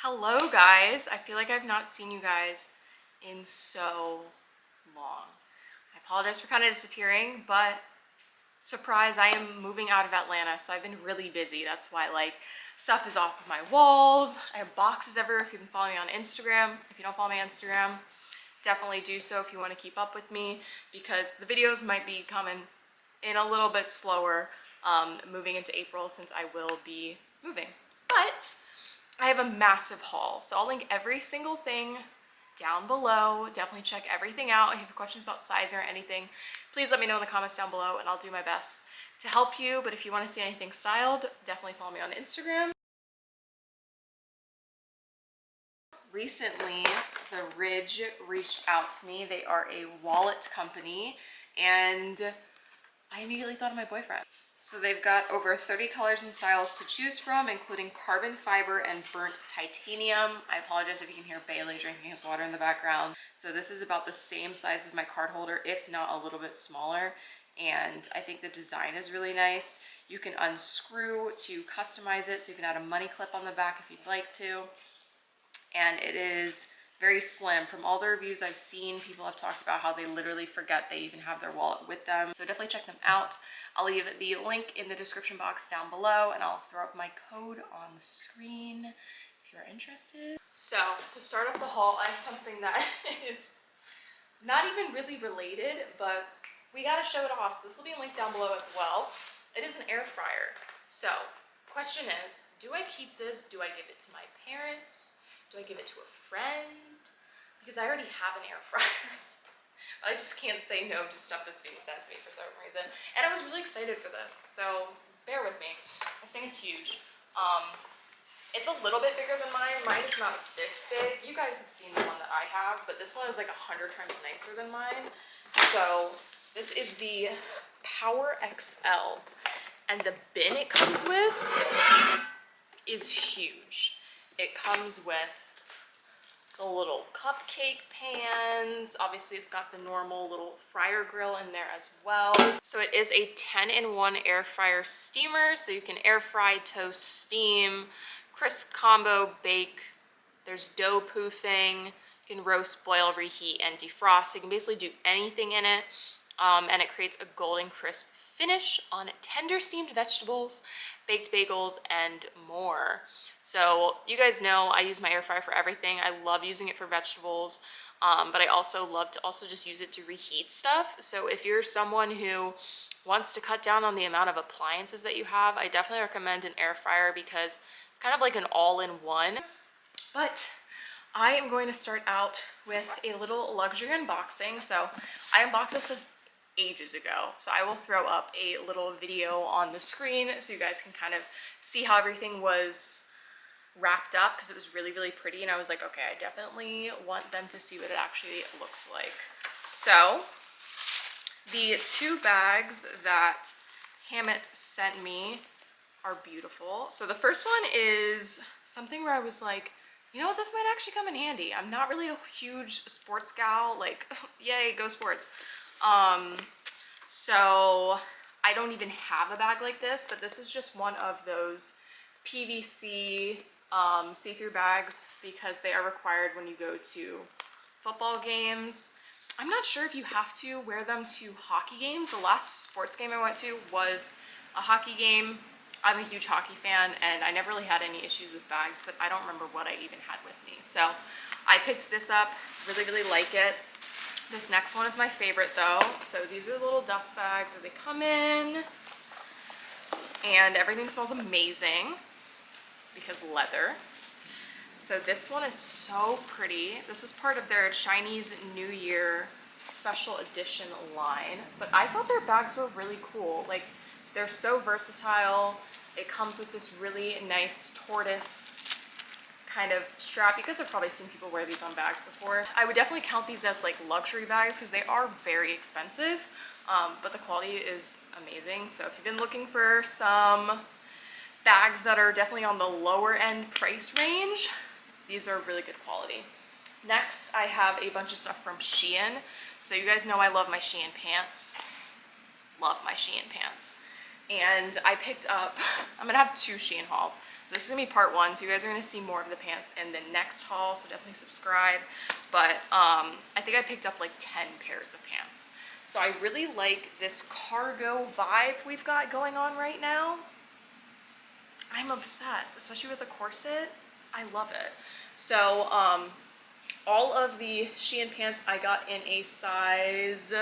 Hello guys, I feel like I've not seen you guys in so long. I apologize for kind of disappearing, but surprise, I am moving out of Atlanta, so I've been really busy. That's why like stuff is off of my walls. I have boxes everywhere. If you've been following me on Instagram, if you don't follow me on Instagram, definitely do so if you want to keep up with me, because the videos might be coming in a little bit slower moving into April since I will be moving. But I have a massive haul, so I'll link every single thing down below. Definitely check everything out. If you have questions about size or anything, please let me know in the comments down below and I'll do my best to help you. But if you want to see anything styled, definitely follow me on Instagram. Recently, the Ridge reached out to me. They are a wallet company and I immediately thought of my boyfriend. So they've got over 30 colors and styles to choose from, including carbon fiber and burnt titanium. I apologize if you can hear Bailey drinking his water in the background. So this is about the same size as my card holder, if not a little bit smaller. And I think the design is really nice. You can unscrew to customize it, so you can add a money clip on the back if you'd like to. And it is very slim. From all the reviews I've seen, people have talked about how they literally forget they even have their wallet with them. So definitely check them out. I'll leave the link in the description box down below and I'll throw up my code on the screen if you're interested. So to start off the haul, I have something that is not even really related, but we gotta show it off. So this will be linked down below as well. It is an air fryer. So question is, do I keep this? Do I give it to my parents? Do I give it to a friend? Because I already have an air fryer. I just can't say no to stuff that's being sent to me for some reason. And I was really excited for this, so bear with me. This thing is huge. It's a little bit bigger than mine. Mine is not this big. You guys have seen the one that I have, but this one is like 100 times nicer than mine. So this is the Power XL. And the bin it comes with is huge. It comes with the little cupcake pans. Obviously it's got the normal little fryer grill in there as well. So it is a 10-in-1 air fryer steamer. So you can air fry, toast, steam, crisp combo, bake. There's dough proofing. You can roast, boil, reheat, and defrost. So you can basically do anything in it. And it creates a golden crisp finish on tender steamed vegetables, baked bagels, and more. So you guys know I use my air fryer for everything. I love using it for vegetables, but I also love to just use it to reheat stuff. So if you're someone who wants to cut down on the amount of appliances that you have, I definitely recommend an air fryer because it's kind of like an all-in-one. But I am going to start out with a little luxury unboxing. So I unboxed this ages ago, so I will throw up a little video on the screen so you guys can kind of see how everything was wrapped up, because it was really, really pretty, and I was like, okay, I definitely want them to see what it actually looked like. So the two bags that Hammit sent me are beautiful. So the first one is something where I was like, you know what, this might actually come in handy. I'm not really a huge sports gal, like yay, go sports. So I don't even have a bag like this, but this is just one of those PVC see-through bags because they are required when you go to football games. I'm not sure if you have to wear them to hockey games. The last sports game I went to was a hockey game. I'm a huge hockey fan and I never really had any issues with bags, but I don't remember what I even had with me. So I picked this up, really, really like it. This next one is my favorite though. So these are the little dust bags that they come in, and everything smells amazing because leather. So this one is so pretty. This was part of their Chinese New Year special edition line, but I thought their bags were really cool. Like, they're so versatile. It comes with this really nice tortoise kind of strap. You guys have probably seen people wear these on bags before. I would definitely count these as like luxury bags because they are very expensive, but the quality is amazing. So if you've been looking for some bags that are definitely on the lower end price range, these are really good quality. Next, I have a bunch of stuff from Shein. So you guys know I love my Shein pants. Love my Shein pants. And I picked up, I'm gonna have two Shein hauls. So this is gonna be part 1, so you guys are gonna see more of the pants in the next haul, so definitely subscribe. But I think I picked up like 10 pairs of pants. So I really like this cargo vibe we've got going on right now. I'm obsessed, especially with the corset. I love it. So all of the Shein pants I got in a size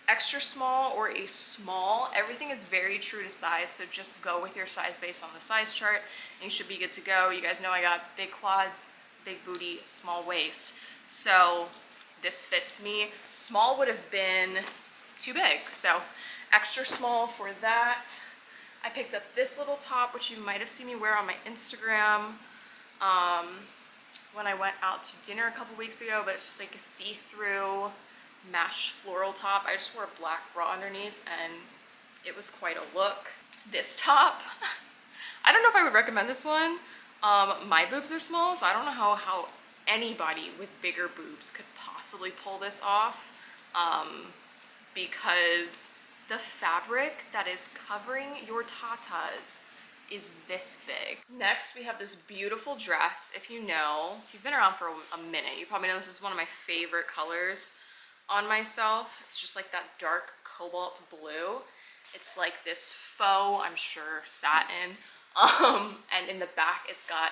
extra small or a small. Everything is very true to size, so just go with your size based on the size chart and you should be good to go. You guys know I got big quads, big booty, small waist, so this fits me. Small would have been too big, so extra small for that. I picked up this little top, which you might have seen me wear on my Instagram when I went out to dinner a couple weeks ago, but it's just like a see-through mesh floral top. I just wore a black bra underneath and it was quite a look. This top, I don't know if I would recommend this one. My boobs are small, so I don't know how anybody with bigger boobs could possibly pull this off, because the fabric that is covering your tatas is this big. Next, we have this beautiful dress. If you've been around for a minute, you probably know this is one of my favorite colors on myself. It's just like that dark cobalt blue. It's like this faux, I'm sure, satin. And in the back, it's got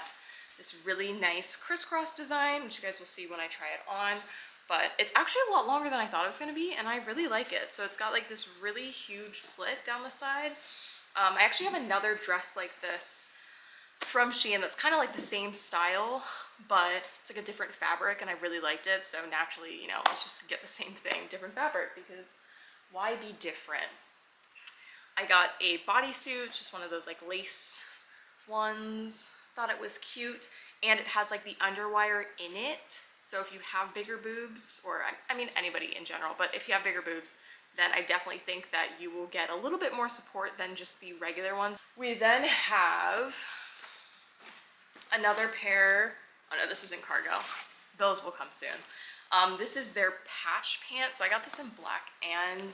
this really nice crisscross design, which you guys will see when I try it on. But it's actually a lot longer than I thought it was gonna be, and I really like it. So it's got like this really huge slit down the side. I actually have another dress like this from Shein that's kind of like the same style, but it's like a different fabric, and I really liked it. So naturally, you know, let's just get the same thing, different fabric, because why be different? I got a bodysuit, just one of those like lace ones. Thought it was cute, and it has like the underwire in it. So if you have bigger boobs, or I mean anybody in general, but if you have bigger boobs, then I definitely think that you will get a little bit more support than just the regular ones. We then have another pair. Oh no, this isn't cargo. Those will come soon. This is their patch pants. So I got this in black and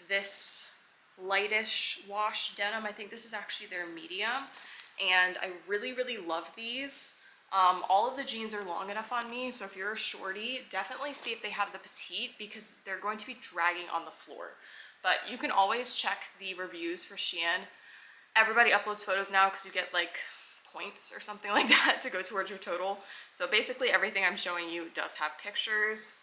this lightish wash denim. I think this is actually their medium. And I really, really love these. All of the jeans are long enough on me, so if you're a shorty, definitely see if they have the petite, because they're going to be dragging on the floor. But you can always check the reviews for Shein. Everybody uploads photos now because you get like points or something like that to go towards your total. So basically everything I'm showing you does have pictures.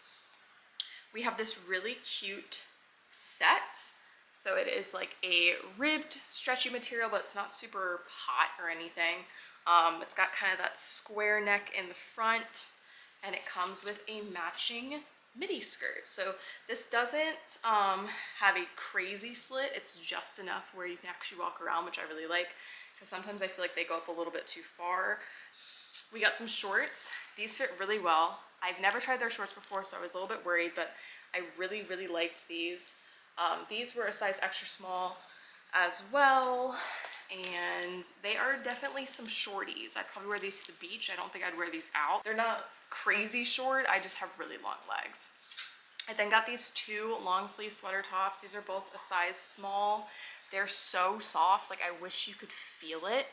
We have this really cute set. So it is like a ribbed, stretchy material, but it's not super hot or anything. It's got kind of that square neck in the front, and it comes with a matching midi skirt. So this doesn't have a crazy slit. It's just enough where you can actually walk around, which I really like, because sometimes I feel like they go up a little bit too far. We got some shorts. These fit really well. I've never tried their shorts before, so I was a little bit worried, but I really, really liked these. These were a size extra small as well, and they are definitely some shorties. I'd probably wear these to the beach. I don't think I'd wear these out. They're not crazy short, I just have really long legs. I then got these two long sleeve sweater tops. These are both a size small. They're so soft, like I wish you could feel it.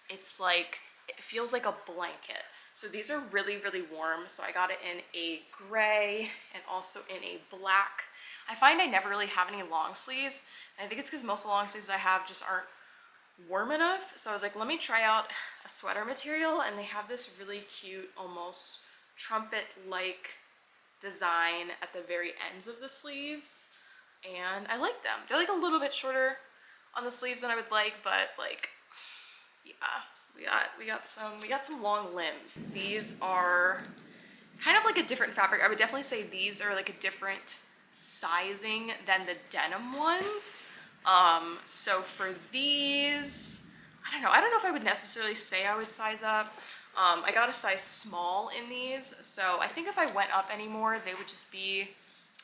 It's like, it feels like a blanket. So these are really, really warm. So I got it in a gray and also in a black. I find I never really have any long sleeves. And I think it's because most of the long sleeves I have just aren't warm enough. So I was like, let me try out a sweater material, and they have this really cute, almost trumpet-like design at the very ends of the sleeves, and I like them. They're like a little bit shorter on the sleeves than I would like, but like, yeah, we got some long limbs. These are kind of like a different fabric. I would definitely say these are like a different sizing than the denim ones. So for these, I don't know if I would necessarily say I would size up. I got a size small in these, so I think if I went up anymore, they would just be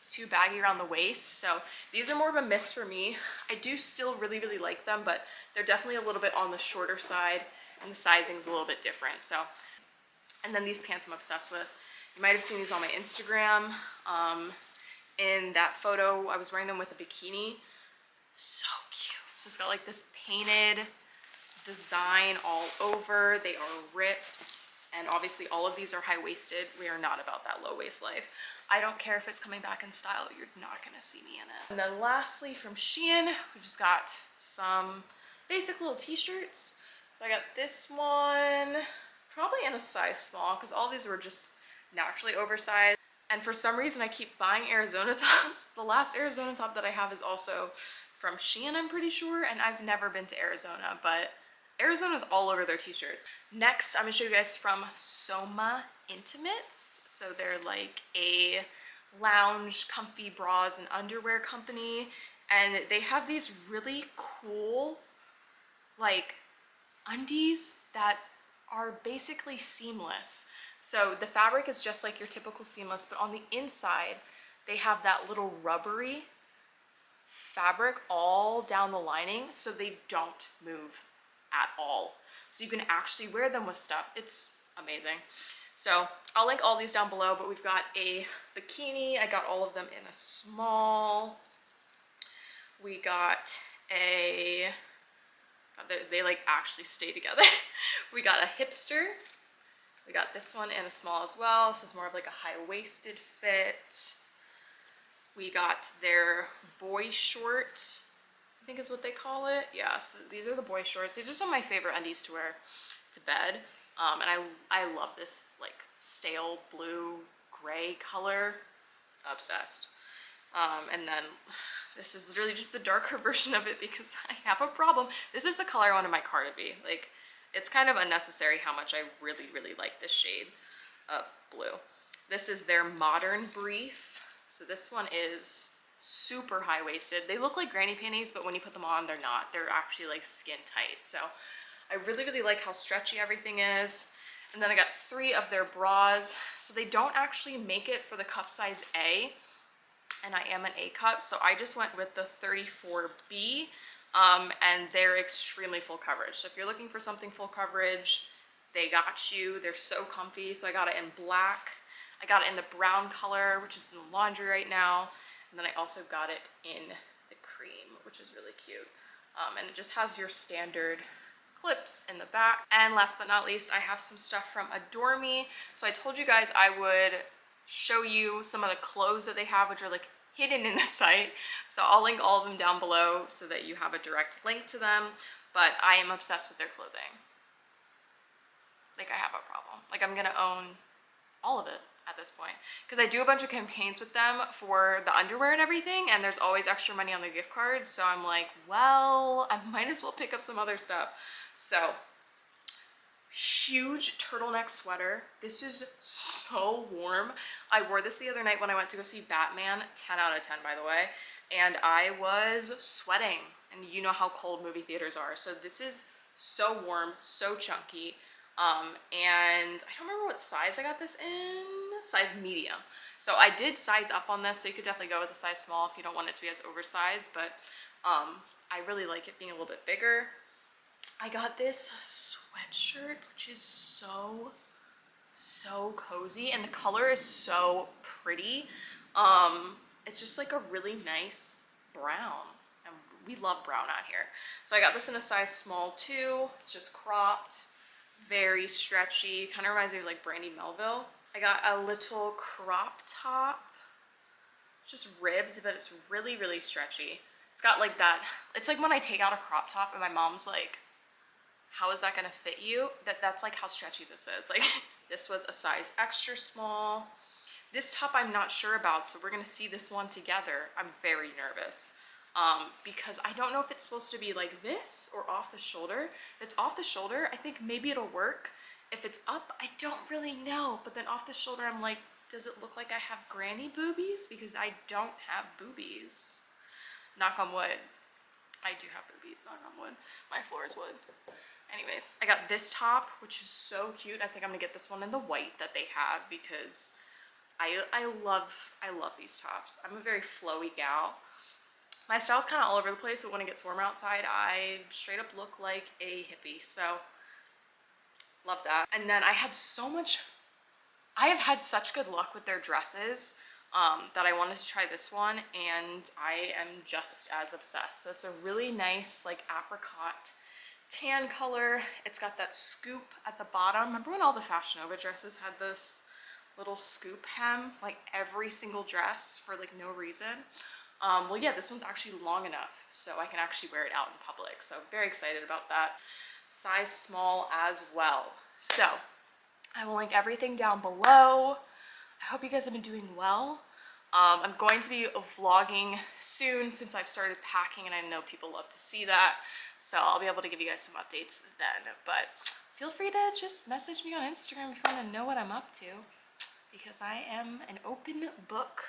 too baggy around the waist. So these are more of a miss for me. I do still really, really like them, but they're definitely a little bit on the shorter side, and the sizing's a little bit different. So, and then these pants I'm obsessed with. You might have seen these on my Instagram. In that photo, I was wearing them with a bikini. So cute. So it's got like this painted design all over. They are ripped. And obviously all of these are high-waisted. We are not about that low-waist life. I don't care if it's coming back in style. You're not gonna see me in it. And then lastly from Shein, we've just got some basic little t-shirts. So I got this one, probably in a size small, because all these were just naturally oversized. And for some reason I keep buying Arizona tops. The last Arizona top that I have is also from Shein, I'm pretty sure, and I've never been to Arizona, but Arizona's all over their t-shirts. Next, I'm gonna show you guys from Soma Intimates. So they're like a lounge, comfy bras and underwear company. And they have these really cool, like, undies that are basically seamless. So the fabric is just like your typical seamless, but on the inside, they have that little rubbery fabric all down the lining so they don't move at all. So you can actually wear them with stuff. It's amazing. So I'll link all these down below, but we've got a bikini. I got all of them in a small. We got a, they like actually stay together. We got a hipster. We got this one in a small as well. This is more of like a high-waisted fit. We got their boy short, I think is what they call it. Yeah, so these are the boy shorts. These are some of my favorite undies to wear to bed. And I love this like stale blue gray color. Obsessed. And then this is really just the darker version of it because I have a problem. This is the color I wanted my car to be. Like, it's kind of unnecessary how much I really, really like this shade of blue. This is their modern brief. So this one is super high-waisted. They look like granny panties, but when you put them on, they're not. They're actually like skin tight. So I really, really like how stretchy everything is. And then I got 3 of their bras. So they don't actually make it for the cup size A, and I am an A cup, so I just went with the 34B, and they're extremely full coverage. So if you're looking for something full coverage, they got you. They're so comfy. So I got it in black. I got it in the brown color, which is in the laundry right now. And then I also got it in the cream, which is really cute. And it just has your standard clips in the back. And last but not least, I have some stuff from Adoreme. So I told you guys I would show you some of the clothes that they have, which are like hidden in the site. So I'll link all of them down below so that you have a direct link to them. But I am obsessed with their clothing. Like, I have a problem. Like, I'm gonna own all of it at this point, because I do a bunch of campaigns with them for the underwear and everything, and there's always extra money on the gift card. So I'm like, well, I might as well pick up some other stuff. So huge turtleneck sweater. This is so warm. I wore this the other night when I went to go see Batman. 10 out of 10, by the way. And I was sweating. And you know how cold movie theaters are. So this is so warm, so chunky. And I don't remember what size I got this in. Size medium. So I did size up on this, so you could definitely go with a size small if you don't want it to be as oversized. But I really like it being a little bit bigger. I got this sweatshirt, which is so cozy, and the color is so pretty. It's just like a really nice brown, and we love brown out here. So I got this in a size small too. It's just cropped, very stretchy, kind of reminds me of like Brandy Melville. I got a little crop top, just ribbed, but it's really, really stretchy. It's got like that, it's like when I take out a crop top and my mom's like, how is that gonna fit you? That's like how stretchy this is. Like, this was a size extra small. This top I'm not sure about, so we're gonna see this one together. I'm very nervous because I don't know if it's supposed to be like this or off the shoulder. If it's off the shoulder, I think maybe it'll work. If it's up, I don't really know. But then off the shoulder, I'm like, does it look like I have granny boobies? Because I don't have boobies. Knock on wood. I do have boobies, knock on wood. My floor is wood. Anyways, I got this top, which is so cute. I think I'm gonna get this one in the white that they have because I love these tops. I'm a very flowy gal. My style's kind of all over the place, but when it gets warmer outside, I straight up look like a hippie. So love that. And then I have had such good luck with their dresses that I wanted to try this one, and I am just as obsessed. So it's a really nice like apricot tan color. It's got that scoop at the bottom. Remember when all the Fashion Nova dresses had this little scoop hem, like every single dress, for like no reason? Well, yeah, this one's actually long enough so I can actually wear it out in public. So very excited about that. Size small as well. So I will link everything down below. I hope you guys have been doing well. I'm going to be vlogging soon since I've started packing, and I know people love to see that. So I'll be able to give you guys some updates then. But feel free to just message me on Instagram if you want to know what I'm up to, because I am an open book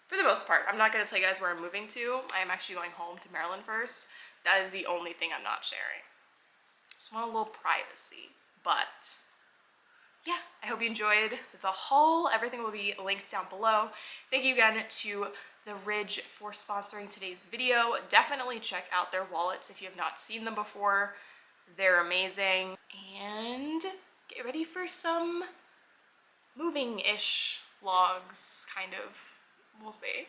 for the most part. I'm not going to tell you guys where I'm moving to. I am actually going home to Maryland first. That is the only thing I'm not sharing. Just want a little privacy. But yeah, I hope you enjoyed the haul. Everything will be linked down below. Thank you again to the Ridge for sponsoring today's video. Definitely check out their wallets if you have not seen them before. They're amazing. And get ready for some moving-ish vlogs, kind of. We'll see.